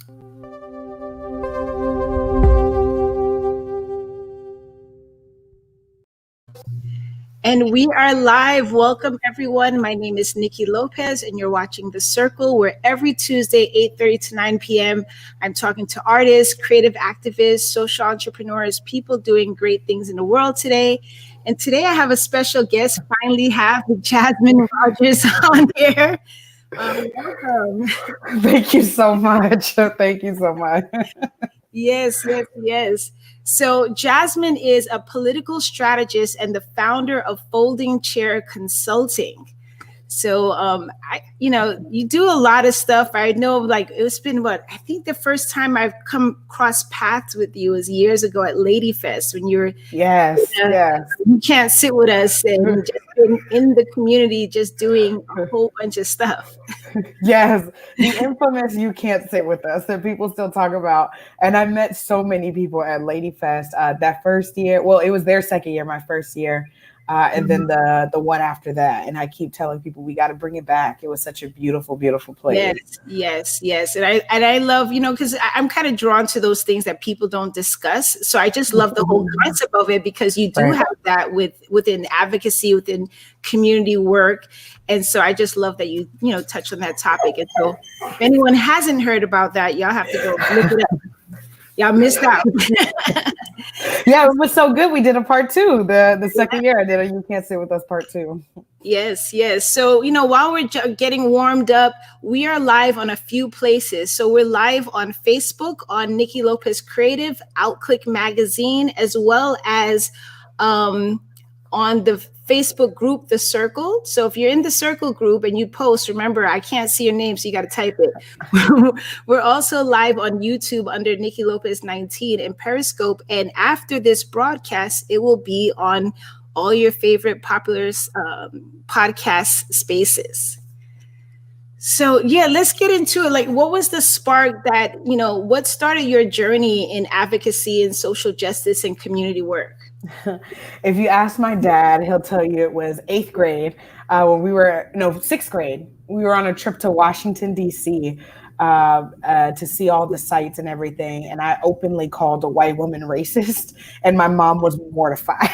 And we are live. Welcome, everyone. My name is Niki Lopez, and you're watching The Circle, where every Tuesday, 8:30 to 9 p.m., I'm talking to artists, creative activists, social entrepreneurs, people doing great things in the world today. And today I have a special guest, finally have Jasmen Rogers on here. Welcome. Thank you so much. Thank you so much. Yes. So Jasmen is a political strategist and the founder of Folding Chair Consulting. So, you do a lot of stuff. I know, like, it's been I think the first time I've come cross paths with you was years ago at Lady Fest when you were, yes. You can't sit with us and just been in the community, just doing a whole bunch of stuff. Yes. The infamous "you can't sit with us" that people still talk about. And I met so many people at Lady Fest that first year. Well, it was their second year, my first year. And then the one after that. And I keep telling people we got to bring it back. It was such a beautiful, beautiful place. Yes. And I love, because I'm kind of drawn to those things that people don't discuss. So I just love the whole concept of it, because you do have that within advocacy, within community work. And so I just love that you touch on that topic. And so if anyone hasn't heard about that, y'all have to go look it up. Y'all missed out. Yeah, it was so good. We did a part 2. The second year I did a "You Can't Sit With Us" part 2. Yes. So, while we're getting warmed up, we are live on a few places. So we're live on Facebook, on Niki Lopez Creative, Outclick Magazine, as well as on the Facebook group, The Circle. So if you're in the Circle group and you post, remember, I can't see your name, so you got to type it. We're also live on YouTube under Niki Lopez 19 and Periscope. And after this broadcast, it will be on all your favorite popular podcast spaces. So let's get into it. Like, what was the spark that, what started your journey in advocacy and social justice and community work? If you ask my dad, he'll tell you it was 8th grade when 6th grade. We were on a trip to Washington, D.C. To see all the sights and everything. And I openly called a white woman racist, and my mom was mortified.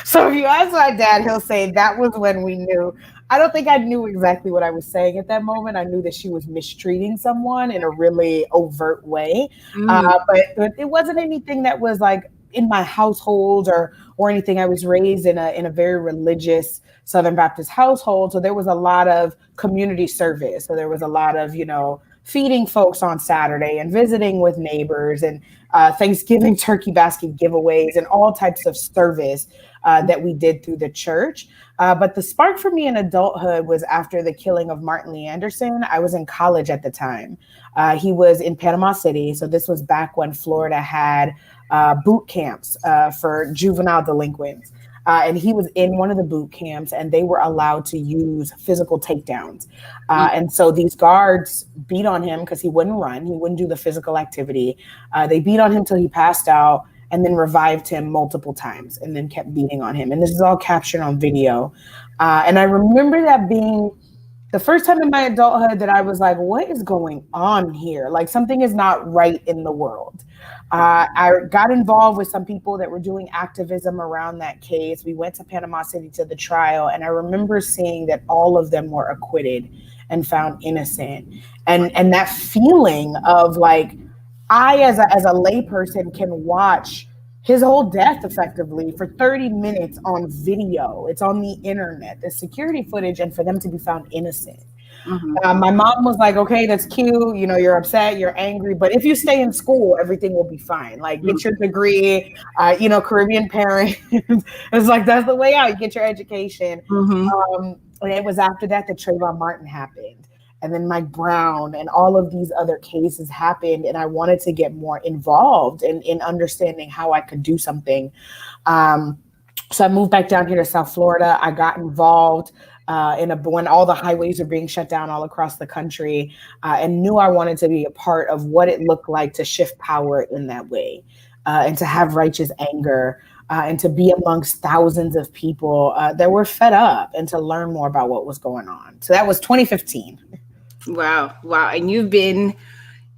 So if you ask my dad, he'll say that was when we knew. I don't think I knew exactly what I was saying at that moment. I knew that she was mistreating someone in a really overt way. But it wasn't anything that was like in my household or anything. I was raised in a very religious Southern Baptist household. So there was a lot of community service. So there was a lot of, feeding folks on Saturday and visiting with neighbors and Thanksgiving turkey basket giveaways and all types of service that we did through the church. But the spark for me in adulthood was after the killing of Martin Lee Anderson. I was in college at the time. He was in Panama City. So this was back when Florida had boot camps for juvenile delinquents. And he was in one of the boot camps, and they were allowed to use physical takedowns. And so these guards beat on him because he wouldn't run. He wouldn't do the physical activity. They beat on him till he passed out, and then revived him multiple times and then kept beating on him. And this is all captured on video. And I remember that being the first time in my adulthood that I was like, what is going on here? Like, something is not right in the world. I got involved with some people that were doing activism around that case. We went to Panama City to the trial, and I remember seeing that all of them were acquitted and found innocent. And that feeling of like, I as a layperson can watch his whole death effectively for 30 minutes on video. It's on the internet, the security footage, and for them to be found innocent. My mom was like, okay, that's cute. You're upset, you're angry, but if you stay in school, everything will be fine. Like, get your degree, Caribbean parents. It's like, that's the way out. You get your education. And it was after that Trayvon Martin happened. And then Mike Brown and all of these other cases happened. And I wanted to get more involved in understanding how I could do something. So I moved back down here to South Florida. I got involved when all the highways were being shut down all across the country, and knew I wanted to be a part of what it looked like to shift power in that way, and to have righteous anger, and to be amongst thousands of people that were fed up, and to learn more about what was going on. So that was 2015. Wow. And you've been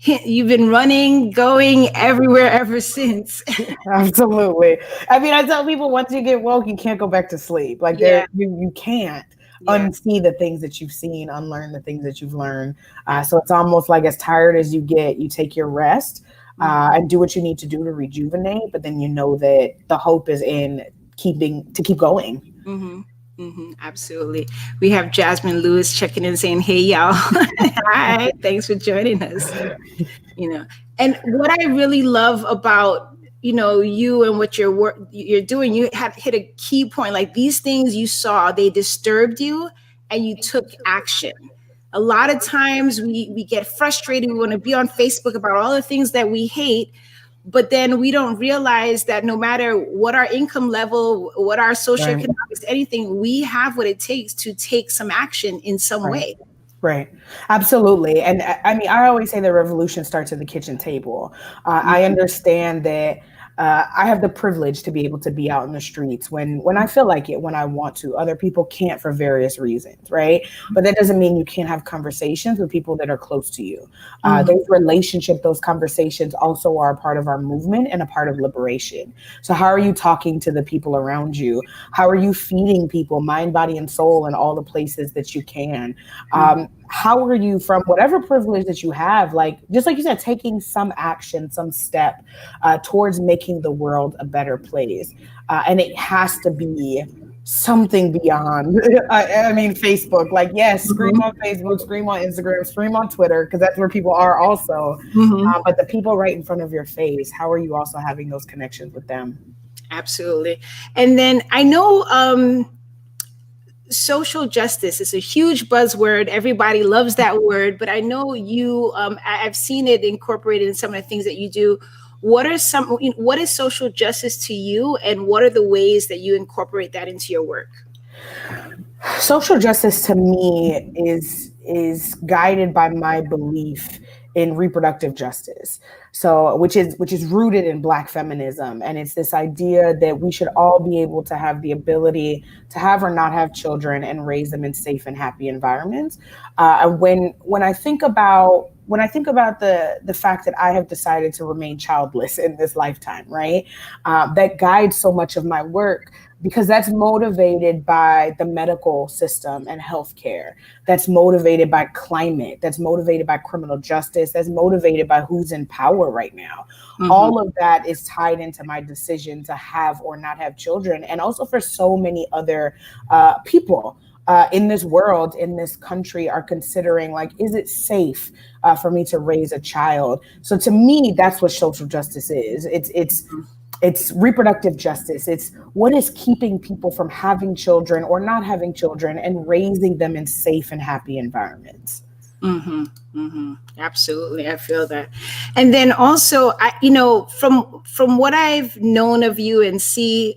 You've been running, going everywhere ever since. Absolutely. I mean, I tell people once you get woke, you can't go back to sleep. Like Yeah, you can't yeah. unsee the things that you've seen, unlearn the things that you've learned. So it's almost like as tired as you get, you take your rest and do what you need to do to rejuvenate. But then you know that the hope is in keep going. Mm-hmm. Mm-hmm. Absolutely. We have Jasmine Lewis checking in saying, "Hey y'all." Hi, thanks for joining us. And what I really love about you and what you're doing, you have hit a key point. Like, these things you saw, they disturbed you, and you took action. A lot of times we get frustrated, we want to be on Facebook about all the things that we hate, but then we don't realize that no matter what our income level, what our Right. socioeconomics, anything, we have what it takes to take some action in some Right. way. Right. Absolutely. And I mean, I always say the revolution starts at the kitchen table. I understand that I have the privilege to be able to be out in the streets when I feel like it, when I want to. Other people can't for various reasons, right? But that doesn't mean you can't have conversations with people that are close to you. Those relationship, those conversations also are a part of our movement and a part of liberation. So how are you talking to the people around you? How are you feeding people, mind, body, and soul in all the places that you can? How are you, from whatever privilege that you have, like just like you said, taking some action, some step towards making the world a better place? And it has to be something beyond I mean Facebook. Like, yes, scream on Facebook, scream on Instagram, scream on Twitter, because that's where people are also. But the people right in front of your face, how are you also having those connections with them? Absolutely. And then I know social justice is a huge buzzword. Everybody loves that word, but I know I've seen it incorporated in some of the things that you do. What is social justice to you, and what are the ways that you incorporate that into your work? Social justice to me is guided by my belief in reproductive justice. So which is rooted in Black feminism, and it's this idea that we should all be able to have the ability to have or not have children and raise them in safe and happy environments. When I think about the fact that I have decided to remain childless in this lifetime, right? That guides so much of my work, because that's motivated by the medical system and healthcare. That's motivated by climate. That's motivated by criminal justice. That's motivated by who's in power right now. All of that is tied into my decision to have or not have children, and also for so many other people. In this world, in this country, are considering, like, is it safe for me to raise a child? So to me, that's what social justice is. It's reproductive justice. It's what is keeping people from having children or not having children and raising them in safe and happy environments. Absolutely, I feel that. And then also, from what I've known of you and see,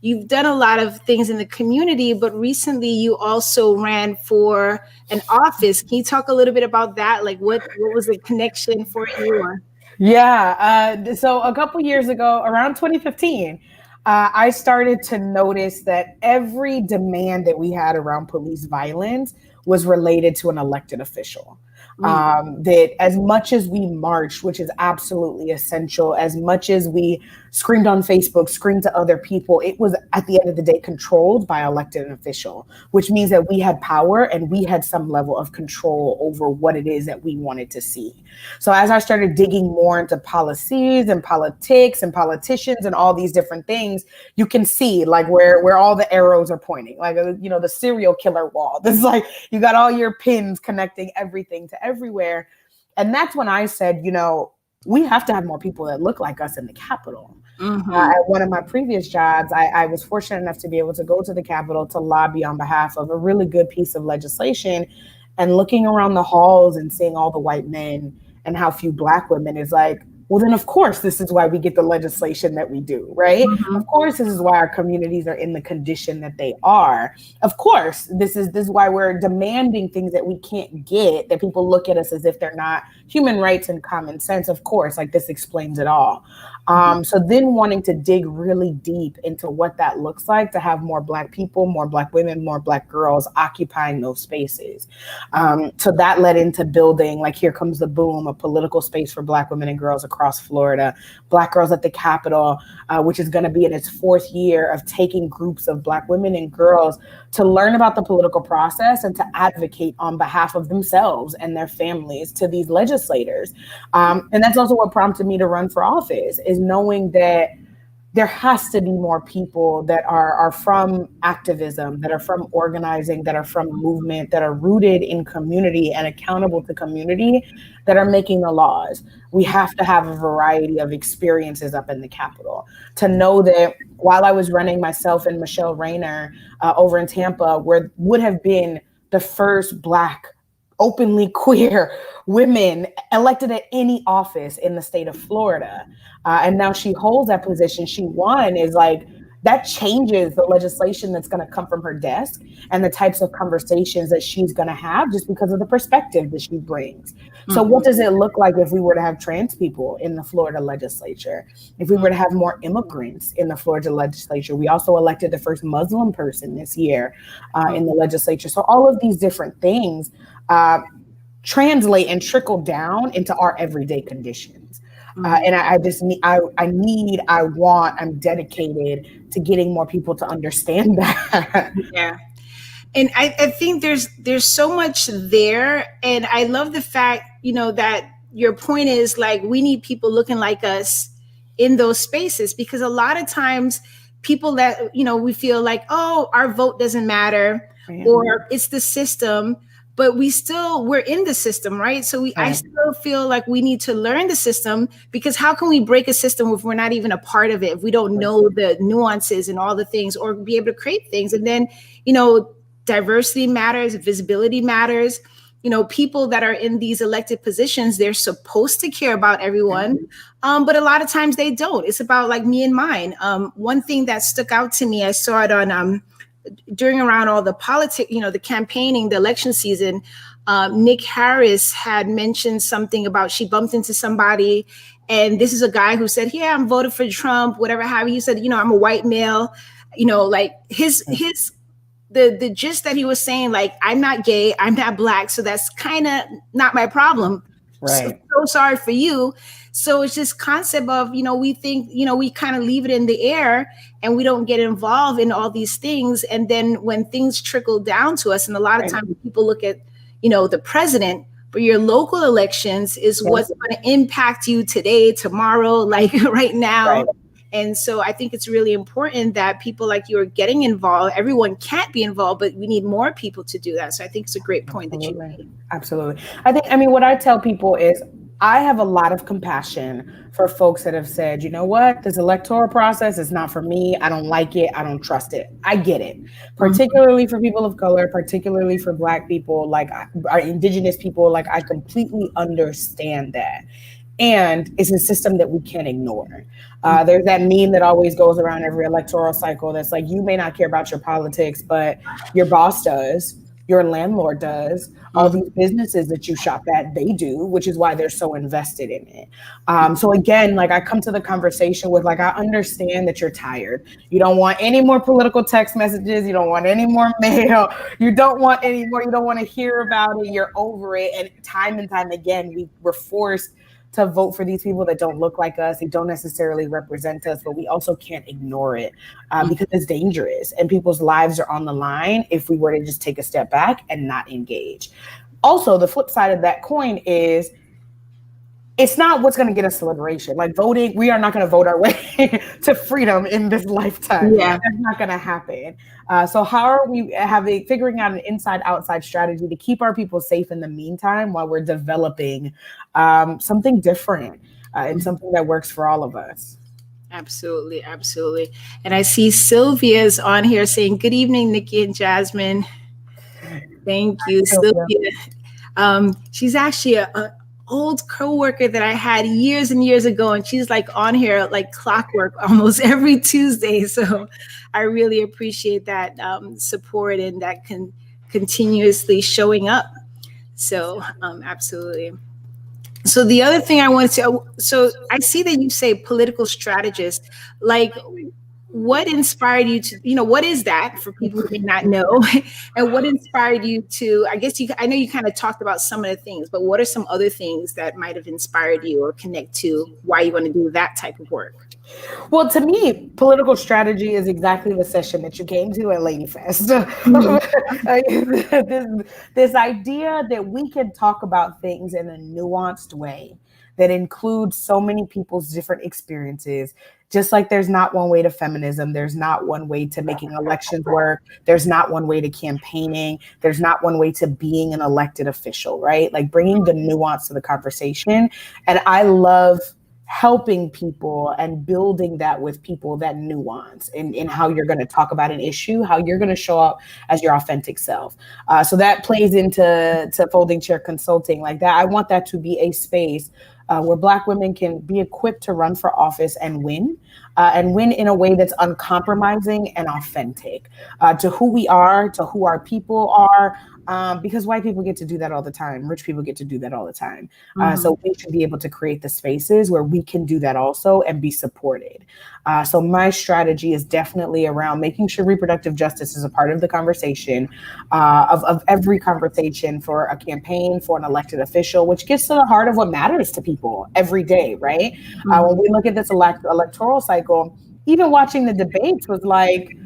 you've done a lot of things in the community, but recently you also ran for an office. Can you talk a little bit about that? Like, what was the connection for you? Yeah. So a couple years ago, around 2015, I started to notice that every demand that we had around police violence was related to an elected official. That as much as we marched, which is absolutely essential, as much as we screamed on Facebook, screamed to other people, it was at the end of the day controlled by elected official, which means that we had power and we had some level of control over what it is that we wanted to see. So as I started digging more into policies and politics and politicians and all these different things, you can see like where all the arrows are pointing, like, the serial killer wall. This is like, you got all your pins connecting everything to everywhere. And that's when I said, we have to have more people that look like us in the Capitol. At one of my previous jobs, I was fortunate enough to be able to go to the Capitol to lobby on behalf of a really good piece of legislation. And looking around the halls and seeing all the white men and how few Black women is like, well, then of course, this is why we get the legislation that we do, right? Of course, this is why our communities are in the condition that they are. Of course, this is why we're demanding things that we can't get, that people look at us as if they're not human rights and common sense. Of course, like, this explains it all. So then wanting to dig really deep into what that looks like to have more Black people, more Black women, more Black girls occupying those spaces. So that led into building, like, Here Comes the Boom, a political space for Black women and girls across Florida, Black Girls at the Capitol, which is going to be in its 4th year of taking groups of Black women and girls to learn about the political process and to advocate on behalf of themselves and their families to these legislators. And that's also what prompted me to run for office, is knowing that there has to be more people that are from activism, that are from organizing, that are from movement, that are rooted in community and accountable to community, that are making the laws. We have to have a variety of experiences up in the Capitol to know that while I was running myself and Michelle Rayner over in Tampa, where would have been the first Black openly queer women elected at any office in the state of Florida. And now she holds that position. She won, is like, that changes the legislation that's going to come from her desk and the types of conversations that she's going to have just because of the perspective that she brings. So what does it look like if we were to have trans people in the Florida legislature? If we were to have more immigrants in the Florida legislature? We also elected the first Muslim person this year in the legislature. So all of these different things translate and trickle down into our everyday conditions. And I just need, I'm dedicated to getting more people to understand that. Yeah. And I think there's so much there. And I love the fact, that your point is, like, we need people looking like us in those spaces, because a lot of times people that, we feel like, oh, our vote doesn't matter, or it's the system, but we're in the system, right? So I still feel like we need to learn the system, because how can we break a system if we're not even a part of it, if we don't know the nuances and all the things, or be able to create things? And then, diversity matters, visibility matters. People that are in these elected positions, they're supposed to care about everyone, but a lot of times they don't. It's about, like, me and mine. One thing that stuck out to me, I saw it on during around all the politics, the campaigning, the election season. Nick Harris had mentioned something about, she bumped into somebody, and this is a guy who said, yeah, I'm voted for Trump, whatever have you. He said, I'm a white male, like his the gist that he was saying, like, I'm not gay, I'm not Black, so that's kind of not my problem. Right. So sorry for you. So it's this concept of, we think, we kind of leave it in the air and we don't get involved in all these things. And then when things trickle down to us, and a lot of times people look at, the president, but your local elections is what's going to impact you today, tomorrow, like right now. Right. And so I think it's really important that people like you are getting involved. Everyone can't be involved, but we need more people to do that. So I think it's a great point that you made. Absolutely. I mean, what I tell people is, I have a lot of compassion for folks that have said, you know what, this electoral process is not for me. I don't like it. I don't trust it. I get it. Particularly for people of color, particularly for Black people, like our Indigenous people, like, I completely understand that. And it's a system that we can't ignore. There's that meme that always goes around every electoral cycle that's like, you may not care about your politics, but your boss does, your landlord does, all these businesses that you shop at, they do, which is why they're so invested in it. So again, like, I come to the conversation with, like, I understand that you're tired. You don't want any more political text messages. You don't want any more mail. You don't want any more. You don't want to hear about it. You're over it. And time again, we're forced to vote for these people that don't look like us. They don't necessarily represent us, but we also can't ignore it because it's dangerous and people's lives are on the line if we were to just take a step back and not engage. Also, the flip side of that coin is, it's not what's going to get us to liberation. Like, voting, we are not going to vote our way to freedom in this lifetime. Yeah. That's not going to happen. So how are we figuring out an inside-outside strategy to keep our people safe in the meantime while we're developing something different and something that works for all of us? Absolutely, absolutely. And I see Sylvia's on here saying, good evening, Nikki and Jasmen. Thank you, Sylvia. She's actually a old co-worker that I had years and years ago, and she's like on here like clockwork almost every Tuesday. So I really appreciate that support and that continuously showing up. So absolutely. So the other thing I wanted to, so I see that you say political strategist. Like, what inspired you to, what is that for people who may not know? And what inspired you to, I guess I know you kind of talked about some of the things, but what are some other things that might have inspired you or connect to why you want to do that type of work? Well, to me, political strategy is exactly the session that you came to at Lady Fest. Mhm. This idea that we can talk about things in a nuanced way that includes so many people's different experiences. Just like there's not one way to feminism, there's not one way to making elections work, there's not one way to campaigning, there's not one way to being an elected official, right? Like bringing the nuance to the conversation. And I love helping people and building that with people, that nuance in how you're going to talk about an issue, how you're going to show up as your authentic self. So that plays into folding chair consulting like that. I want that to be a space where Black women can be equipped to run for office and win in a way that's uncompromising and authentic to who we are, to who our people are. Because white people get to do that all the time. Rich people get to do that all the time. So we should be able to create the spaces where we can do that also and be supported. So my strategy is definitely around making sure reproductive justice is a part of the conversation, of every conversation for a campaign, for an elected official, which gets to the heart of what matters to people every day, right? When we look at this electoral cycle, even watching the debates was like,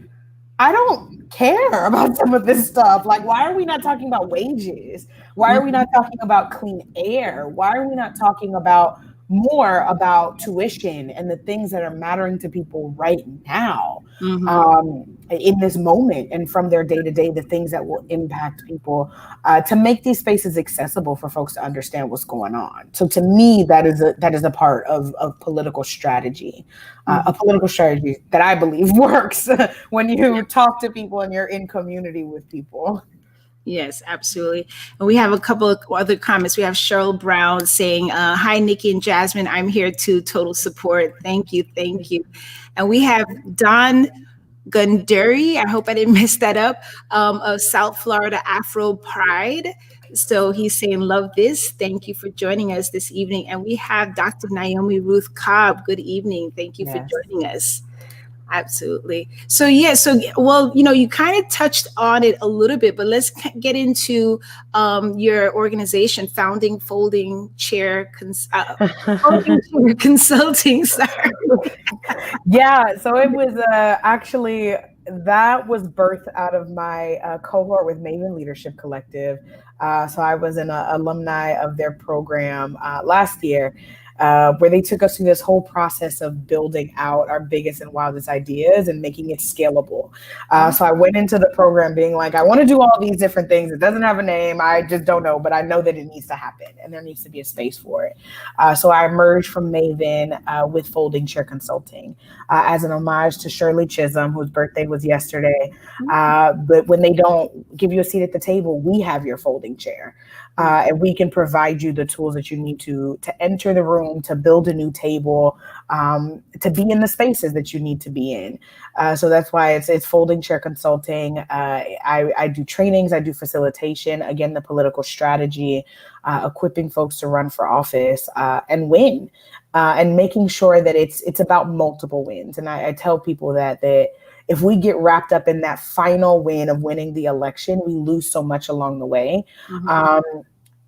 I don't care about some of this stuff. Like, why are we not talking about wages? Why are we not talking about clean air? Why are we not talking about more about tuition and the things that are mattering to people right now, in this moment, and from their day to day, the things that will impact people, to make these spaces accessible for folks to understand what's going on. So to me, that is a part of political strategy, a political strategy that I believe works when you talk to people and you're in community with people. Yes, absolutely. And we have a couple of other comments. We have Cheryl Brown saying, hi, Nikki and Jasmine. I'm here to total support. Thank you. Thank you. And we have Don Gunduri, I hope I didn't mess that up, of South Florida Afro Pride. So he's saying, love this. Thank you for joining us this evening. And we have Dr. Naomi Ruth Cobb. Good evening. Thank you for joining us. Absolutely. So yeah, well, you kind of touched on it a little bit, but let's get into your organization, Folding Chair Consulting. Sorry. Yeah, so it was actually, that was birthed out of my cohort with Maven Leadership Collective. So I was an alumni of their program last year. Where they took us through this whole process of building out our biggest and wildest ideas and making it scalable. So I went into the program being like, I want to do all these different things. It doesn't have a name. I just don't know, but I know that it needs to happen and there needs to be a space for it. So I emerged from Maven with Folding Chair Consulting as an homage to Shirley Chisholm, whose birthday was yesterday. But when they don't give you a seat at the table, we have your folding chair. And we can provide you the tools that you need to enter the room, to build a new table, to be in the spaces that you need to be in. So that's why it's Folding Chair Consulting. I do trainings, I do facilitation, again, the political strategy, equipping folks to run for office and win, and making sure that it's about multiple wins. And I tell people that if we get wrapped up in that final win of winning the election, we lose so much along the way.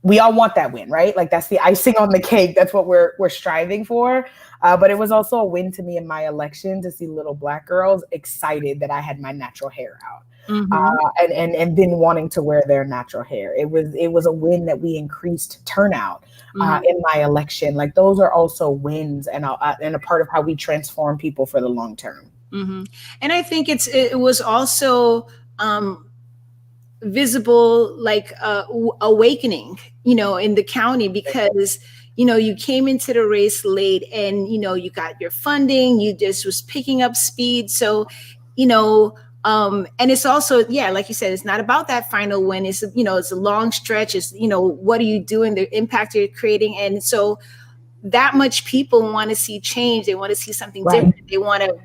We all want that win, right? Like that's the icing on the cake. That's what we're striving for. But it was also a win to me in my election to see little Black girls excited that I had my natural hair out. And then wanting to wear their natural hair. It was a win that we increased turnout in my election. Like those are also wins and a part of how we transform people for the long term. And I think it was also visible, like awakening, in the county, because you came into the race late and you got your funding, you just was picking up speed. So and it's also, like you said, it's not about that final win. It's it's a long stretch. It's what are you doing, the impact you're creating. And so that much people want to see change. They want to see something different. They want to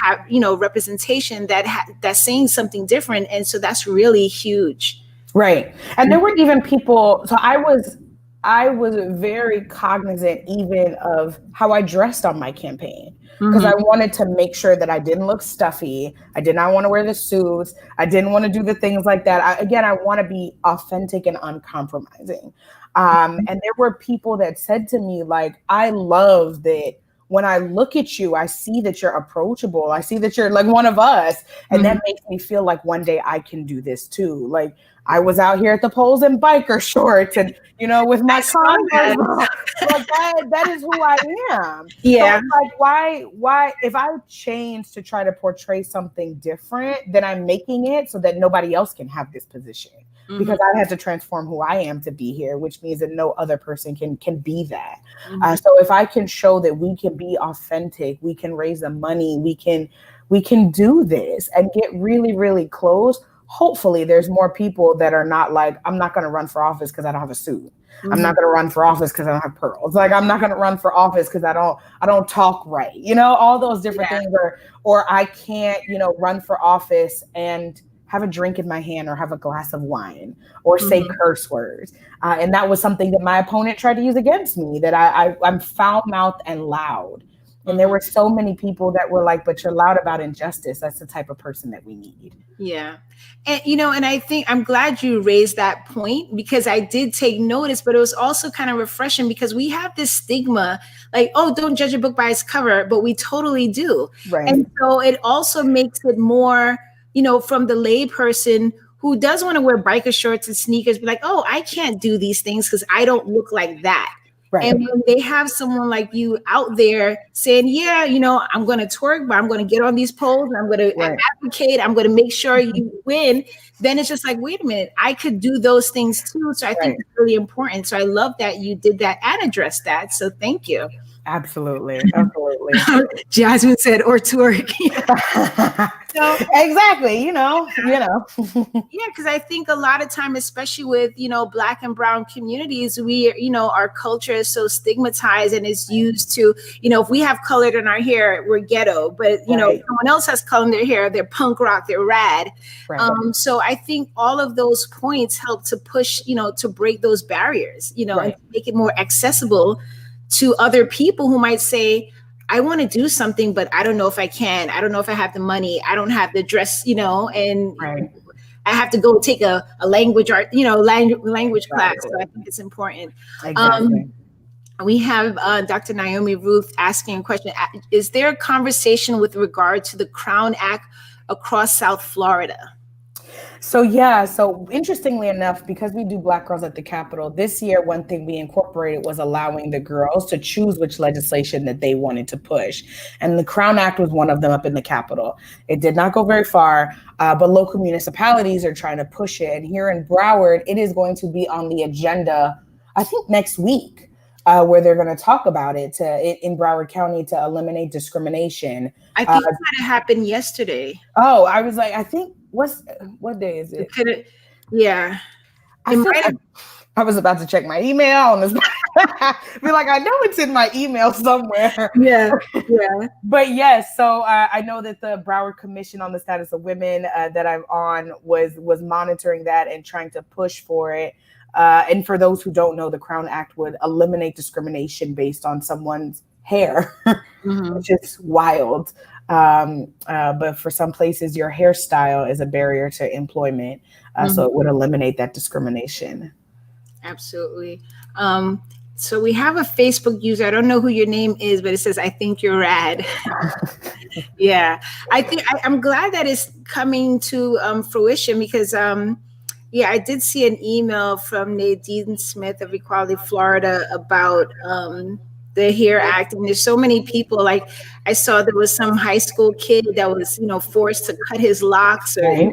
have representation that's saying something different. And so that's really huge. Right. And there were even people, so I was I was very cognizant even of how I dressed on my campaign, because Mm-hmm. I wanted to make sure that I didn't look stuffy. I did not want to wear the suits. I didn't want to do the things like that. I want to be authentic and uncompromising. And there were people that said to me, like, I love that when I look at you, I see that you're approachable. I see that you're like one of us. And Mm-hmm. that makes me feel like one day I can do this too. Like, I was out here at the polls in biker shorts and, with my I saw Converse that. on. Like, that is who I am. So Yeah. it's like, why, if I change to try to portray something different, then I'm making it so that nobody else can have this position. Mm-hmm. Because I have to transform who I am to be here, which means that no other person can be that. Mm-hmm. So if I can show that we can be authentic, we can raise the money, we can do this and get really, really close. Hopefully there's more people that are not like, I'm not going to run for office because I don't have a suit. I'm Mm-hmm. not going to run for office because I don't have pearls. Like, I'm not going to run for office because I don't talk right. All those different Yeah. things, or I can't, run for office and have a drink in my hand or have a glass of wine or say Mm-hmm. curse words. And that was something that my opponent tried to use against me, that I'm foul mouthed and loud. And there Mm-hmm. were so many people that were like, but you're loud about injustice. That's the type of person that we need. Yeah. And I think I'm glad you raised that point, because I did take notice, but it was also kind of refreshing because we have this stigma like, oh, don't judge a book by its cover, but we totally do. Right. And so it also makes it more, from the lay person who does want to wear biker shorts and sneakers, be like, oh, I can't do these things because I don't look like that. Right. And when they have someone like you out there saying, yeah, I'm going to twerk, but I'm going to get on these polls, and I'm going to Right. advocate, I'm going to make sure you win, then it's just like, wait a minute, I could do those things too. So I think Right. it's really important. So I love that you did that and addressed that. So thank you. Absolutely. Absolutely. Jasmine said, or twerk. So Exactly. yeah, because I think a lot of time, especially with Black and Brown communities, we our culture is so stigmatized and is used to if we have colored in our hair, we're ghetto, but Right. someone else has color in their hair, they're punk rock, they're rad. Right. So I think all of those points help to push to break those barriers, and Right. to make it more accessible to other people who might say, I want to do something, but I don't know if I can. I don't know if I have the money. I don't have the dress, and Right. I have to go take a language art, language class. Exactly. So I think it's important. Exactly. We have Dr. Naomi Ruth asking a question. Is there a conversation with regard to the Crown Act across South Florida? So yeah, so interestingly enough, because we do Black Girls at the Capitol, this year, one thing we incorporated was allowing the girls to choose which legislation that they wanted to push. And the Crown Act was one of them up in the Capitol. It did not go very far, but local municipalities are trying to push it. And here in Broward, it is going to be on the agenda, I think next week, where they're going to talk about it in Broward County to eliminate discrimination. I think it might have happened yesterday. Oh, I was like, I think, what day is it? Yeah. I was about to check my email on this. Be like, I know it's in my email somewhere. Yeah. But yes, so I know that the Broward Commission on the Status of Women that I'm on was monitoring that and trying to push for it. And for those who don't know, the Crown Act would eliminate discrimination based on someone's hair, which is wild. But for some places, your hairstyle is a barrier to employment. So it would eliminate that discrimination. Absolutely. So we have a Facebook user. I don't know who your name is, but it says, I think you're rad. Yeah. I'm glad that it's coming to fruition because, I did see an email from Nadine Smith of Equality Florida about the HERE Act. And there's so many people, like I saw there was some high school kid that was, forced to cut his locks or,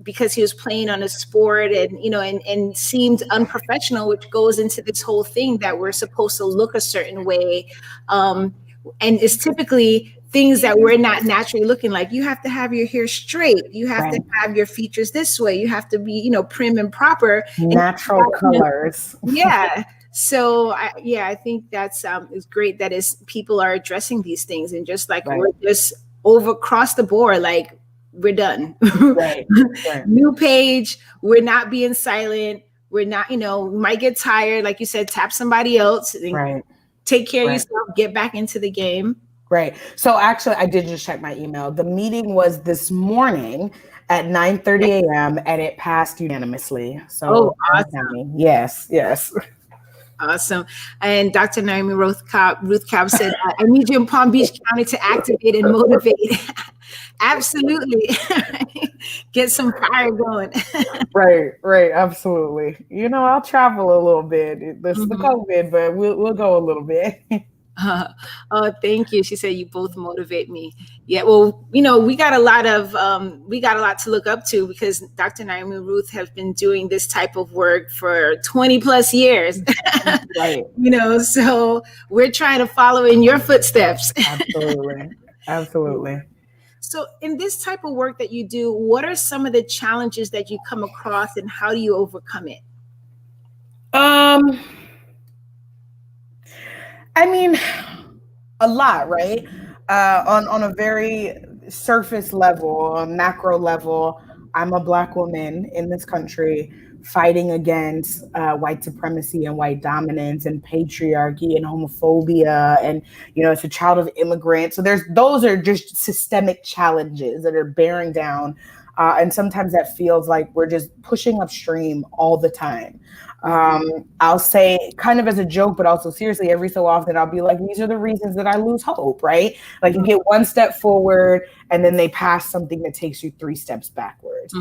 because he was playing on a sport and, and seemed unprofessional, which goes into this whole thing that we're supposed to look a certain way. And it's typically things that we're not naturally looking like. You have to have your hair straight. You have to have your features this way. You have to be, prim and proper. Natural colors. Yeah. So I think that's it's great that people are addressing these things and just like we're just across the board, like we're done. Right. New page. We're not being silent. We're not, we might get tired, like you said, tap somebody else and Right. take care of Right. yourself, get back into the game. Right. So actually, I did just check my email. The meeting was this morning at 9:30 a.m. and it passed unanimously. Oh, So awesome. yes, yes. Awesome. And Dr. Naomi Ruth Cobb said, I need you in Palm Beach County to activate and motivate. Absolutely. Get some fire going. Right, absolutely. I'll travel a little bit. This the Mhm. COVID, but we'll go a little bit. Oh, thank you. She said you both motivate me. Yeah, well, we got a lot to look up to because Dr. Naomi Ruth have been doing this type of work for 20 plus years. Right. So we're trying to follow in your footsteps. Absolutely. Absolutely. So in this type of work that you do, what are some of the challenges that you come across and how do you overcome it? I mean, a lot, right? On a very surface level, a macro level, I'm a Black woman in this country fighting against white supremacy and white dominance and patriarchy and homophobia, and it's a child of immigrants. So those are just systemic challenges that are bearing down, and sometimes that feels like we're just pushing upstream all the time. I'll say kind of as a joke, but also seriously, every so often I'll be like, these are the reasons that I lose hope, right? Like you get one step forward and then they pass something that takes you 3 steps backwards.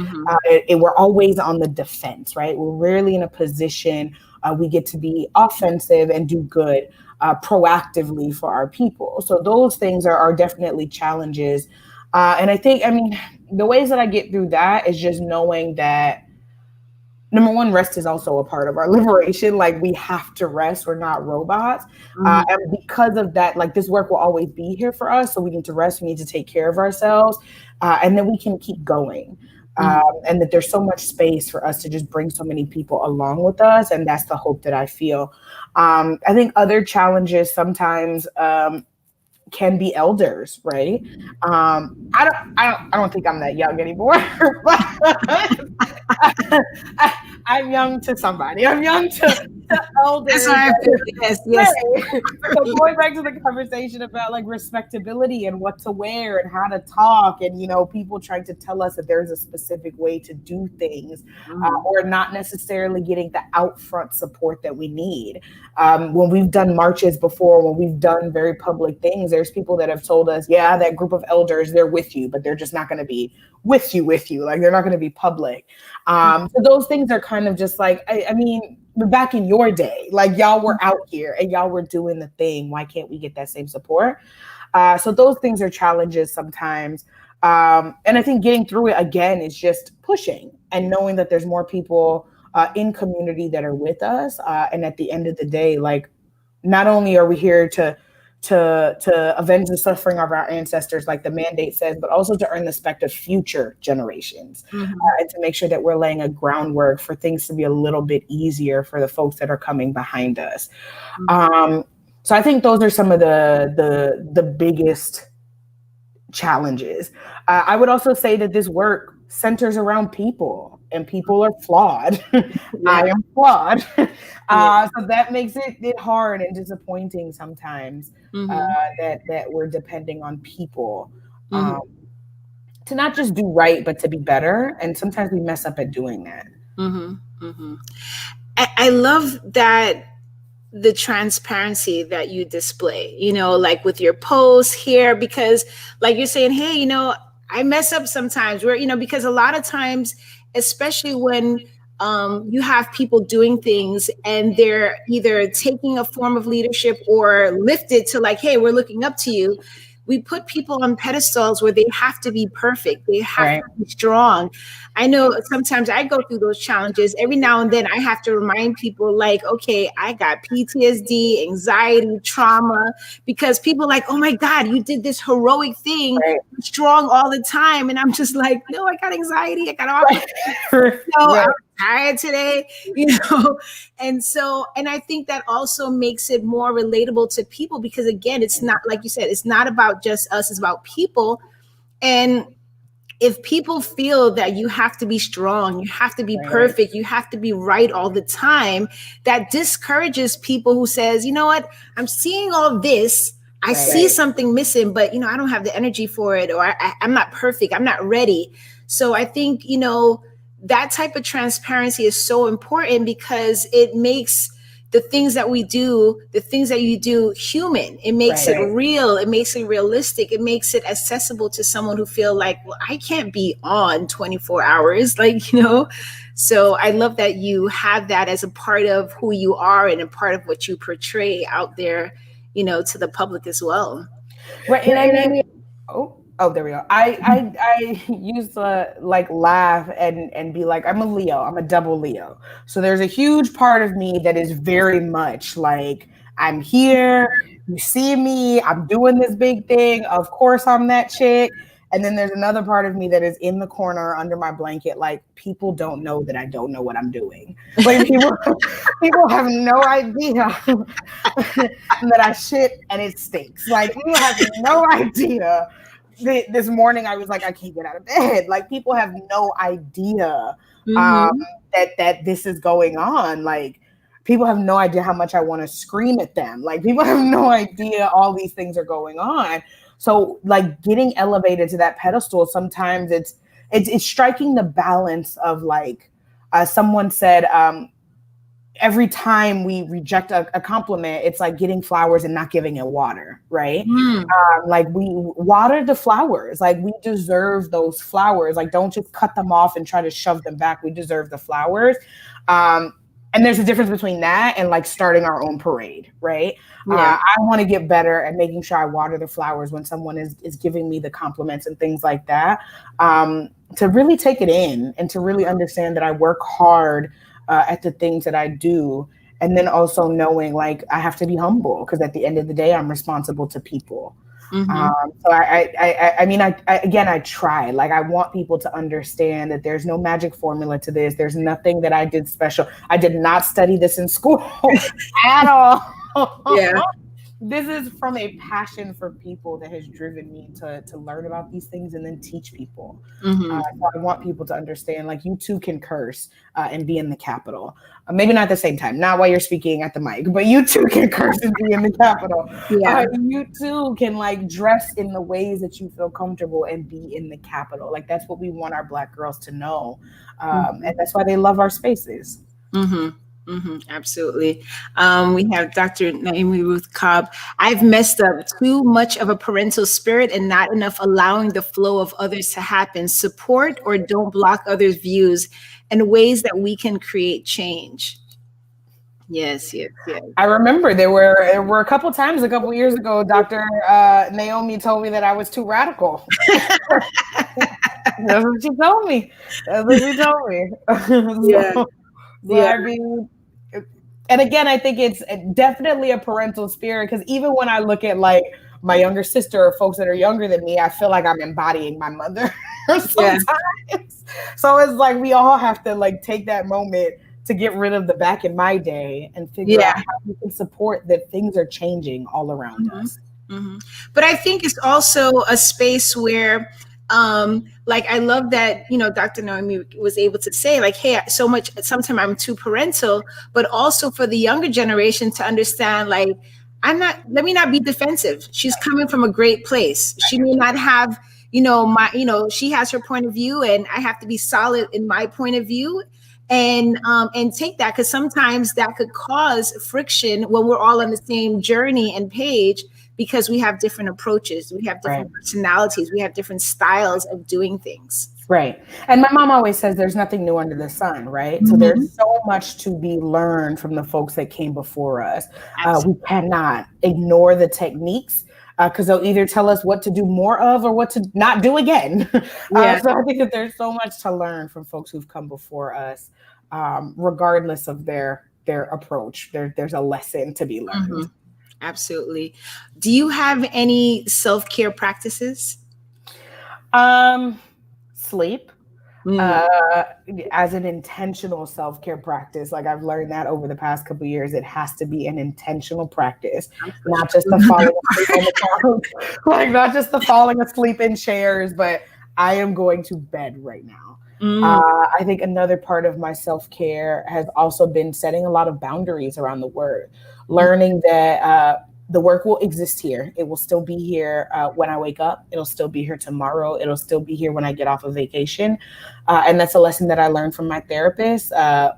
We're always on the defense, right? We're rarely in a position we get to be offensive and do good proactively for our people. So those things are definitely challenges. And I think, the ways that I get through that is just knowing that number one, rest is also a part of our liberation. Like we have to rest. We're not robots. And because of that, like this work will always be here for us. So we need to rest. We need to take care of ourselves. And then we can keep going. And that there's so much space for us to just bring so many people along with us. And that's the hope that I feel. I think other challenges sometimes can be elders, right? I don't think I'm that young anymore, but I'm young to somebody. I'm young to elders. That's what I feel. Yes, yes. Right. So going back to the conversation about like respectability and what to wear and how to talk, and people trying to tell us that there's a specific way to do things, or not necessarily getting the out front support that we need. When we've done marches before, when we've done very public things, there's people that have told us, yeah, that group of elders, they're with you, but they're just not going to be with you. Like they're not going to be public. So those things are kind of just like, I mean, back in your day, like y'all were out here and y'all were doing the thing. Why can't we get that same support? So those things are challenges sometimes. And I think getting through it again is just pushing and knowing that there's more people in community that are with us. And at the end of the day, like not only are we here to avenge the suffering of our ancestors, like the mandate says, but also to earn the respect of future generations, and to make sure that we're laying a groundwork for things to be a little bit easier for the folks that are coming behind us. So I think those are some of the biggest challenges. I would also say that this work centers around people, and people are flawed. I am flawed. So that makes it hard and disappointing sometimes, that we're depending on people to not just do right, but to be better. And sometimes we mess up at doing that. I love that the transparency that you display, like with your posts here, because like you're saying, hey, I mess up sometimes where, because a lot of times, especially when you have people doing things and they're either taking a form of leadership or lifted to like, hey, we're looking up to you. We put people on pedestals where they have to be perfect. They have to be strong. I know sometimes I go through those challenges. Every now and then I have to remind people like, okay, I got PTSD, anxiety, trauma, because people are like, oh my God, you did this heroic thing, strong all the time. And I'm just like, no, I got anxiety. I got all I'm tired today, and I think that also makes it more relatable to people, because again, it's not, like you said, it's not about just us, it's about people. And if people feel that you have to be strong, you have to be perfect, you have to be right all the time, that discourages people who says, you know what, I'm seeing all this, I see something missing, but I don't have the energy for it, or I'm not perfect, I'm not ready. So I think, that type of transparency is so important, because it makes the things that we do, the things that you do, human. It makes it real. It makes it realistic. It makes it accessible to someone who feel like, well, I can't be on 24 hours. So I love that you have that as a part of who you are and a part of what you portray out there, to the public as well. Right. And I mean, oh, there we go. I used to laugh and be like, I'm a Leo. I'm a double Leo. So there's a huge part of me that is very much like, I'm here. You see me. I'm doing this big thing. Of course, I'm that chick. And then there's another part of me that is in the corner under my blanket. Like, people don't know that I don't know what I'm doing. Like, people have no idea that I shit and it stinks. Like, people have no idea. This morning I was like, I can't get out of bed. Like, people have no idea that this is going on. Like, people have no idea how much I want to scream at them. Like, people have no idea all these things are going on. So like, getting elevated to that pedestal, sometimes it's striking the balance of like, someone said, every time we reject a compliment, it's like getting flowers and not giving it water, right? Like, we water the flowers. Like, we deserve those flowers. Like, don't just cut them off and try to shove them back. We deserve the flowers. And there's a difference between that and like starting our own parade, right? I want to get better at making sure I water the flowers when someone is giving me the compliments and things like that, to really take it in and to really understand that I work hard at the things that I do. And then also knowing like I have to be humble, because at the end of the day, I'm responsible to people. So I try. Like, I want people to understand that there's no magic formula to this. There's nothing that I did special. I did not study this in school at all. This is from a passion for people that has driven me to learn about these things and then teach people. So I want people to understand, like, you too can curse and be in the Capitol. Maybe not at the same time, not while you're speaking at the mic, but you too can curse and be in the Capitol. You too can like dress in the ways that you feel comfortable and be in the Capitol. Like, that's what we want our Black girls to know. And that's why they love our spaces. Absolutely. We have Dr. Naomi Ruth Cobb. I've messed up too much of a parental spirit and not enough allowing the flow of others to happen. Support or don't block others' views and ways that we can create change. Yes. I remember there were a couple times a couple years ago, Dr. Naomi told me that I was too radical. That's what she told me. I mean, and again, I think it's definitely a parental spirit, because even when I look at like my younger sister or folks that are younger than me, I feel like I'm embodying my mother sometimes. So it's like we all have to like take that moment to get rid of the back in my day and figure out how we can support that things are changing all around us. But I think it's also a space where like, I love that, Dr. Naomi was able to say like, hey, sometimes I'm too parental, but also for the younger generation to understand, like, let me not be defensive. She's coming from a great place. She may not have, she has her point of view, and I have to be solid in my point of view and take that, because sometimes that could cause friction when we're all on the same journey and page, because we have different approaches, we have different personalities, we have different styles of doing things. Right. And my mom always says there's nothing new under the sun, right? So there's so much to be learned from the folks that came before us. We cannot ignore the techniques, because they'll either tell us what to do more of or what to not do again. So I think that there's so much to learn from folks who've come before us, regardless of their approach. There's a lesson to be learned. Absolutely. Do you have any self-care practices? Sleep. As an intentional self-care practice. Like, I've learned that over the past couple of years, it has to be an intentional practice, not just the falling asleep on the couch, like not just the falling asleep in chairs, but I am going to bed right now. Mm. I think another part of my self-care has also been setting a lot of boundaries around the work, learning that the work will exist here. It will still be here when I wake up. It'll still be here tomorrow. It'll still be here when I get off of vacation. And that's a lesson that I learned from my therapist.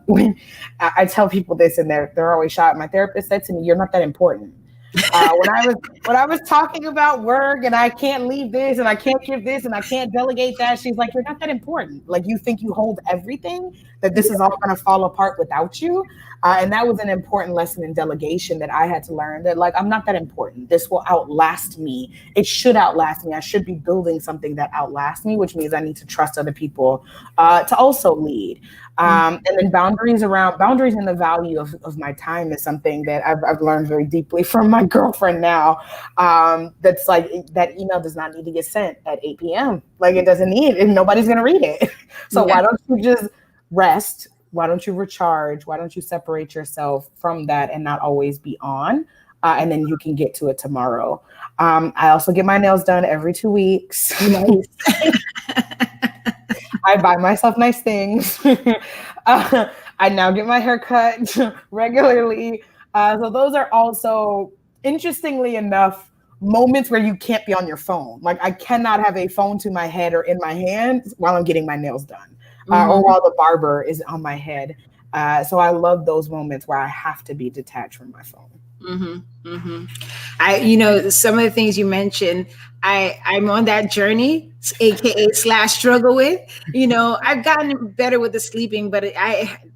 When I tell people this, and they're always shocked. My therapist said to me, "You're not that important." When I was talking about work and I can't leave this and I can't give this and I can't delegate that, she's like, "You're not that important. Like, you think you hold everything, that this is all going to fall apart without you." And that was an important lesson in delegation that I had to learn, that like, I'm not that important. This will outlast me. It should outlast me. I should be building something that outlasts me, which means I need to trust other people to also lead. And then boundaries and the value of my time is something that I've learned very deeply from my girlfriend now. That's like, that email does not need to get sent at 8 p.m. Like, it doesn't need, and nobody's going to read it. So why don't you just rest? Why don't you recharge? Why don't you separate yourself from that and not always be on? And then you can get to it tomorrow. I also get my nails done every 2 weeks. Nice. I buy myself nice things. I now get my hair cut regularly. So those are also, interestingly enough, moments where you can't be on your phone. Like, I cannot have a phone to my head or in my hand while I'm getting my nails done, or while the barber is on my head. So I love those moments where I have to be detached from my phone. Some of the things you mentioned, I'm on that journey, AKA / struggle with. I've gotten better with the sleeping, but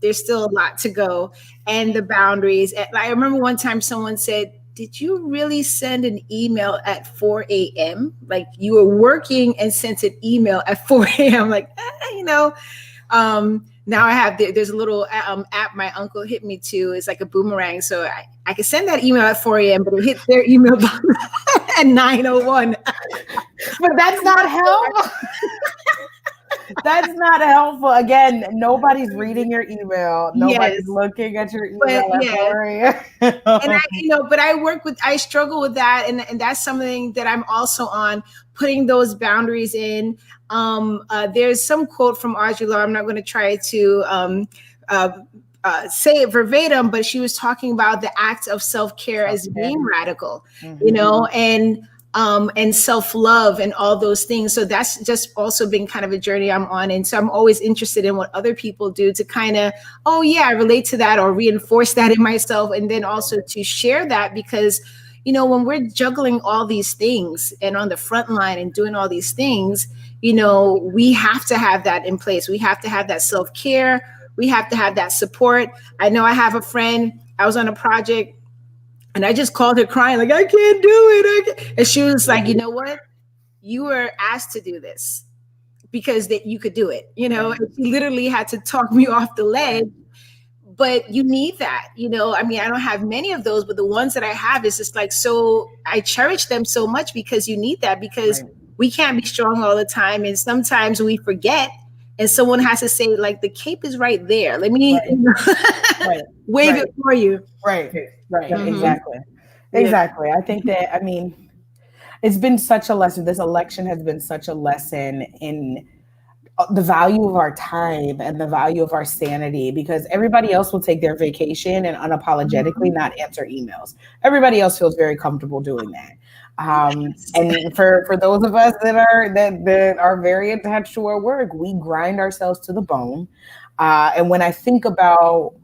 there's still a lot to go, and the boundaries. I remember one time someone said, "Did you really send an email at 4 a.m.? Like, you were working and sent an email at 4 a.m. Like, now I have, there's a little app my uncle hit me to. It's like a boomerang. So I can send that email at 4 a.m., but it hit their email at 9:01. But that's not helpful. That's not helpful. Again, nobody's reading your email. Nobody's looking at your email at 4 a.m. And but I struggle with that. And that's something that I'm also on, putting those boundaries in. There's some quote from Audre Lorde. I'm not going to try to say it verbatim, but she was talking about the act of self-care as being radical, and self-love and all those things. So that's just also been kind of a journey I'm on. And so I'm always interested in what other people do to kind of, I relate to that or reinforce that in myself. And then also to share that, because, when we're juggling all these things and on the front line and doing all these things, we have to have that in place. We have to have that self-care. We have to have that support. I know I have a friend, I was on a project, and I just called her crying, like, "I can't do it." And she was like, "You know what? You were asked to do this because that you could do it." And she literally had to talk me off the ledge. But you need that, I don't have many of those, but the ones that I have is just like, so I cherish them so much, because you need that, because we can't be strong all the time. And sometimes we forget, and someone has to say, like, the cape is right there. Let me wave it for you. Right. Exactly. I think that, it's been such a lesson. This election has been such a lesson in the value of our time and the value of our sanity, because everybody else will take their vacation and unapologetically not answer emails. Everybody else feels very comfortable doing that. And for those of us that are very attached to our work, we grind ourselves to the bone. And when I think about,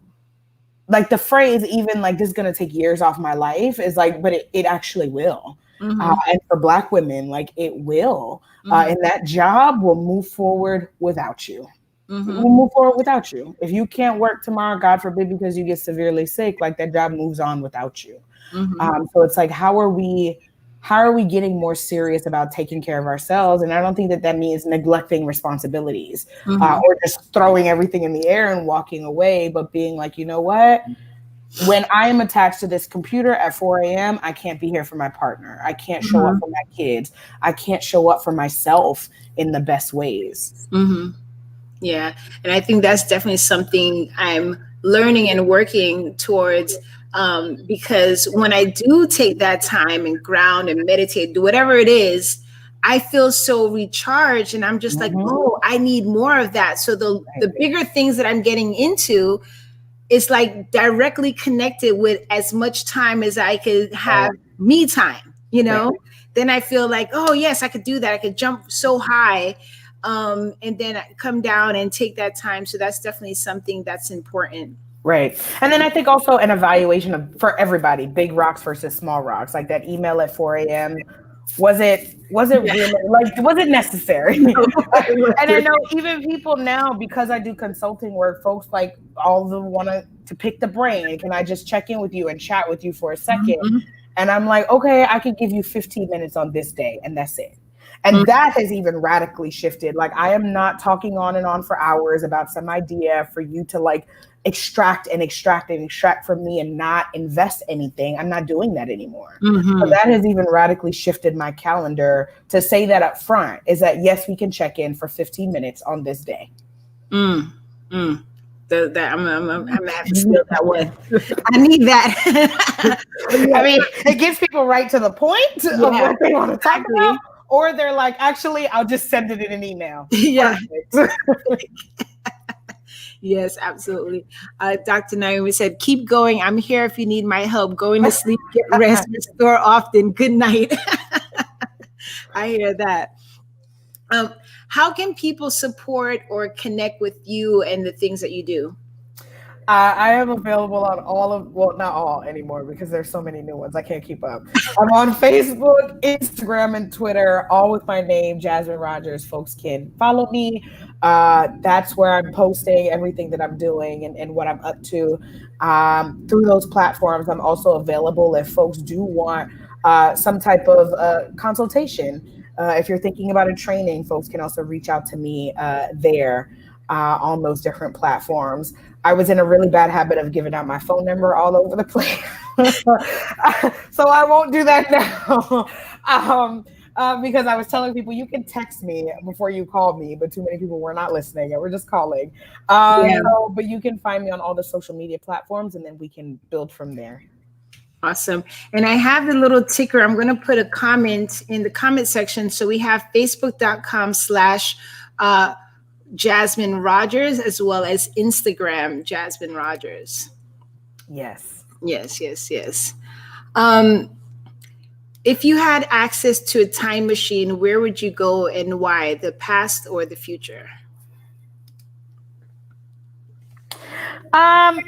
like, the phrase, even like, "this is going to take years off my life," is like, but it actually will. And for Black women, like, it will. And that job will move forward without you. We'll move forward without you. If you can't work tomorrow, God forbid, because you get severely sick, like, that job moves on without you. So it's like, how are we getting more serious about taking care of ourselves? And I don't think that means neglecting responsibilities or just throwing everything in the air and walking away, but being like, you know what? When I am attached to this computer at 4 a.m., I can't be here for my partner. I can't show up for my kids. I can't show up for myself in the best ways. Yeah. And I think that's definitely something I'm learning and working towards, because when I do take that time and ground and meditate, do whatever it is, I feel so recharged, and I'm just like, oh, I need more of that. So the bigger things that I'm getting into, it's like directly connected with as much time as I could have me time, you know. Then I feel like, oh yes, I could do that. I could jump so high, and then come down and take that time. So that's definitely something that's important. Right. And then I think also an evaluation of, for everybody, big rocks versus small rocks, like that email at 4 a.m. Was it really, like, was it necessary? And I know even people now, because I do consulting work, folks like all of them want to pick the brain. Can I just check in with you and chat with you for a second? And I'm like, okay, I can give you 15 minutes on this day, and that's it. And that has even radically shifted. Like, I am not talking on and on for hours about some idea for you to like extract from me and not invest anything. I'm not doing that anymore. So that has even radically shifted my calendar to say that up front, is that yes, we can check in for 15 minutes on this day. I'm gonna have to steal that one. I need that. I mean, it gets people right to the point of what they want to talk about, or they're like, actually, I'll just send it in an email. Yeah. Yes, absolutely. Dr. Naomi said, keep going. I'm here if you need my help. Going to sleep, get rest, restore often. Good night. I hear that. How can people support or connect with you and the things that you do? I am available on all of, well, not all anymore because there's so many new ones. I can't keep up. I'm on Facebook, Instagram, and Twitter, all with my name, Jasmen Rogers. Folks can follow me. That's where I'm posting everything that I'm doing and what I'm up to. Through those platforms, I'm also available if folks do want some type of consultation. If you're thinking about a training, folks can also reach out to me there. On those different platforms. I was in a really bad habit of giving out my phone number all over the place. So I won't do that now. Because I was telling people, you can text me before you call me, but too many people were not listening and we're just calling. But you can find me on all the social media platforms, and then we can build from there. Awesome. And I have the little ticker. I'm going to put a comment in the comment section. So we have facebook.com/ Jasmen Rogers, as well as Instagram, Jasmen Rogers. Yes. If you had access to a time machine, where would you go and why? The past or the future? I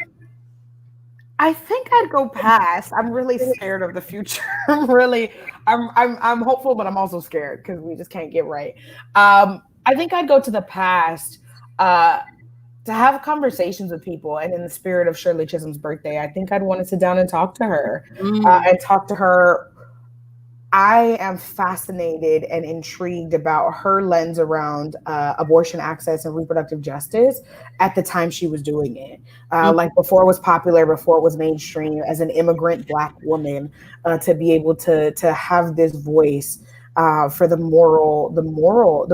think I'd go past. I'm really scared of the future. I'm hopeful, but I'm also scared because we just can't get right. I think I'd go to the past to have conversations with people. And in the spirit of Shirley Chisholm's birthday, I think I'd want to sit down and talk to her. And talk to her. I am fascinated and intrigued about her lens around abortion access and reproductive justice at the time she was doing it. Like before it was popular, before it was mainstream, as an immigrant Black woman, to be able to have this voice for the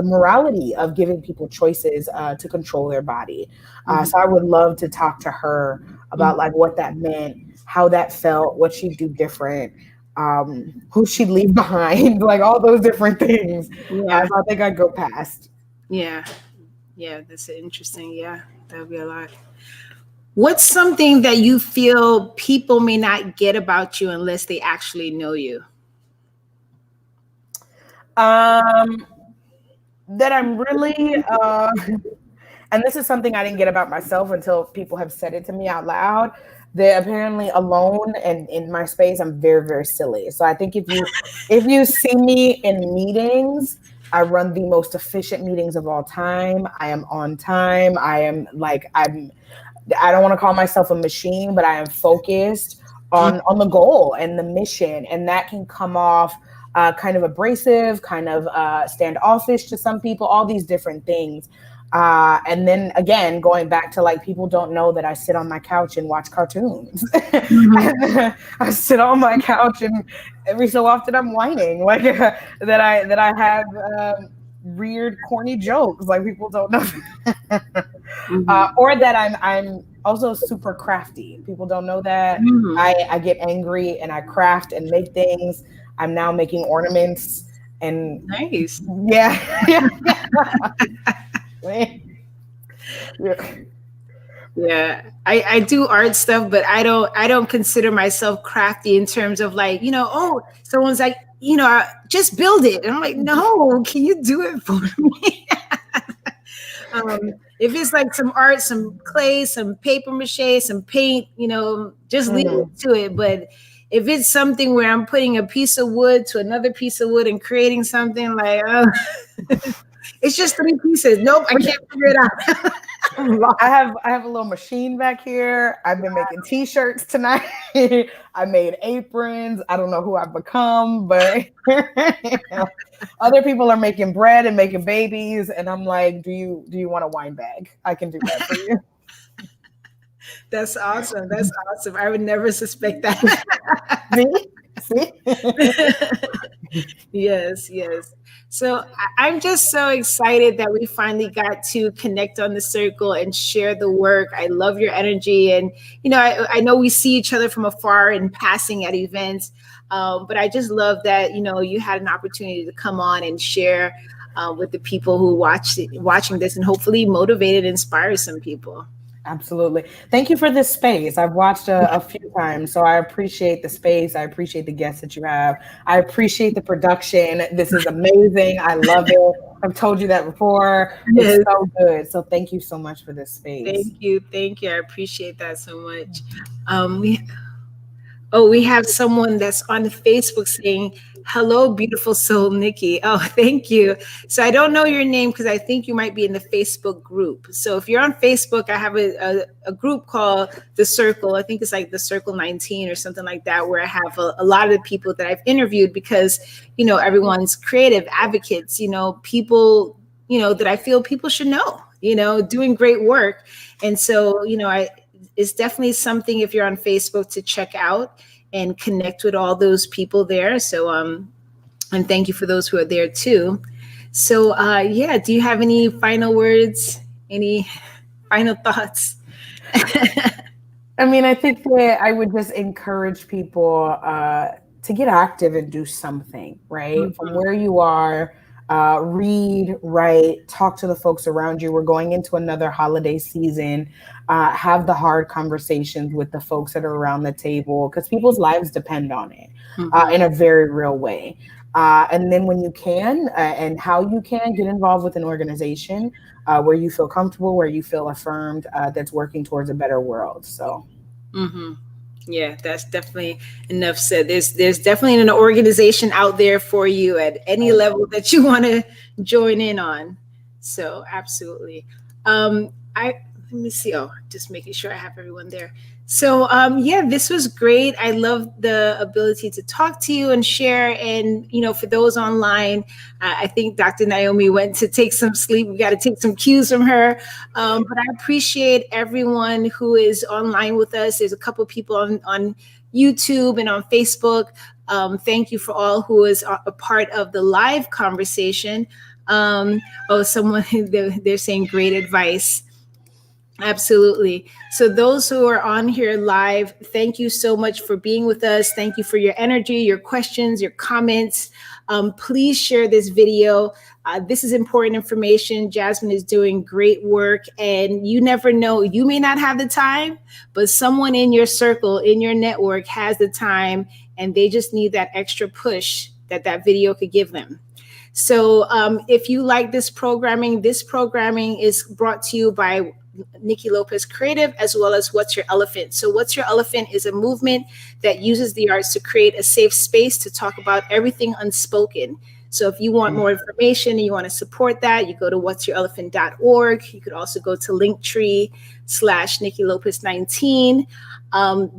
morality of giving people choices to control their body. So I would love to talk to her about like what that meant, how that felt, what she'd do different, who she'd leave behind, like all those different things. So I think I'd go past. Yeah, that's interesting. Yeah, that would be a lot. What's something that you feel people may not get about you unless they actually know you? That I'm really, and this is something I didn't get about myself until people have said it to me out loud. That apparently alone and in my space, I'm very, very silly. So I think if you see me in meetings, I run the most efficient meetings of all time. I am on time. I don't want to call myself a machine, but I am focused on the goal and the mission. And that can come off kind of abrasive, kind of standoffish to some people, all these different things. And then again, going back to like, people don't know that I sit on my couch and watch cartoons. I sit on my couch and every so often I'm whining, like that I have weird, corny jokes. Like people don't know, or that I'm also super crafty. People don't know that. I get angry and I craft and make things. I'm now making ornaments And Nice. yeah. Yeah. Yeah, I do art stuff, but I don't consider myself crafty in terms of like, oh, someone's like, just build it. And I'm like, no, can you do it for me? If it's like some art, some clay, some paper mache, some paint, just leave it to it. But if it's something where I'm putting a piece of wood to another piece of wood and creating something like, it's just 3 pieces. Nope, I can't figure it out. I have a little machine back here. I've been making t-shirts tonight. I made aprons. I don't know who I've become, but other people are making bread and making babies, and I'm like, do you want a wine bag? I can do that for you. That's awesome. That's awesome. I would never suspect that. See? Yes, yes. So I'm just so excited that we finally got to connect on the circle and share the work. I love your energy. And, I know we see each other from afar and passing at events, but I just love that, you had an opportunity to come on and share with the people who watching this and hopefully motivate and inspire some people. Absolutely. Thank you for this space. I've watched a few times, so I appreciate the space. I appreciate the guests that you have. I appreciate the production. This is amazing. I love it. I've told you that before. Yes. It's so good. So thank you so much for this space. Thank you. Thank you. I appreciate that so much. We have someone that's on Facebook saying, "Hello, beautiful soul, Nikki." Oh, thank you. So I don't know your name because I think you might be in the Facebook group. So if you're on Facebook, I have a group called The Circle. I think it's like The Circle 19 or something like that, where I have a lot of the people that I've interviewed because, everyone's creative advocates, people, that I feel people should know, doing great work. And so, it's definitely something if you're on Facebook to check out and connect with all those people there. So, and thank you for those who are there too. So, do you have any final words? Any final thoughts? I mean, I think that I would just encourage people to get active and do something, right? Mm-hmm. From where you are, read, write, talk to the folks around you. We're going into another holiday season. Have the hard conversations with the folks that are around the table because people's lives depend on it in a very real way. And then when you can and how you can get involved with an organization where you feel comfortable, where you feel affirmed, that's working towards a better world. So. Mm-hmm. Yeah, that's definitely enough said. There's definitely an organization out there for you at any level that you want to join in on. So absolutely. Let me see. Oh, just making sure I have everyone there. So this was great. I love the ability to talk to you and share. And for those online, I think Dr. Naomi went to take some sleep. We got to take some cues from her. But I appreciate everyone who is online with us. There's a couple of people on YouTube and on Facebook. Thank you for all who is a part of the live conversation. Someone they're saying great advice. Absolutely. So those who are on here live, thank you so much for being with us. Thank you for your energy, your questions, your comments. Please share this video. This is important information. Jasmen is doing great work, and you never know. You may not have the time, but someone in your circle, in your network has the time, and they just need that extra push that video could give them. So if you like this programming is brought to you by Niki Lopez Creative, as well as What's Your Elephant. So What's Your Elephant is a movement that uses the arts to create a safe space to talk about everything unspoken. So if you want more information and you want to support that, you go to what'syourelephant.org. You could also go to Linktree/Niki Lopez 19.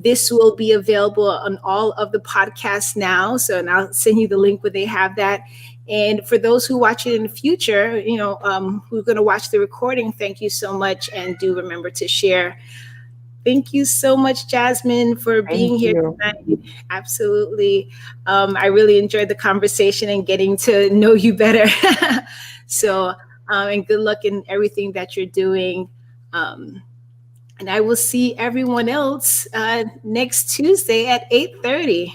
This will be available on all of the podcasts now. So, and I'll send you the link where they have that. And for those who watch it in the future, who are going to watch the recording, thank you so much. And do remember to share. Thank you so much, Jasmen, for being here tonight. Absolutely. I really enjoyed the conversation and getting to know you better. So, and good luck in everything that you're doing. And I will see everyone else next Tuesday at 8:30.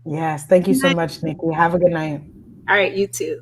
Yes. Thank you so much, Nikki. Have a good night. All right, you too.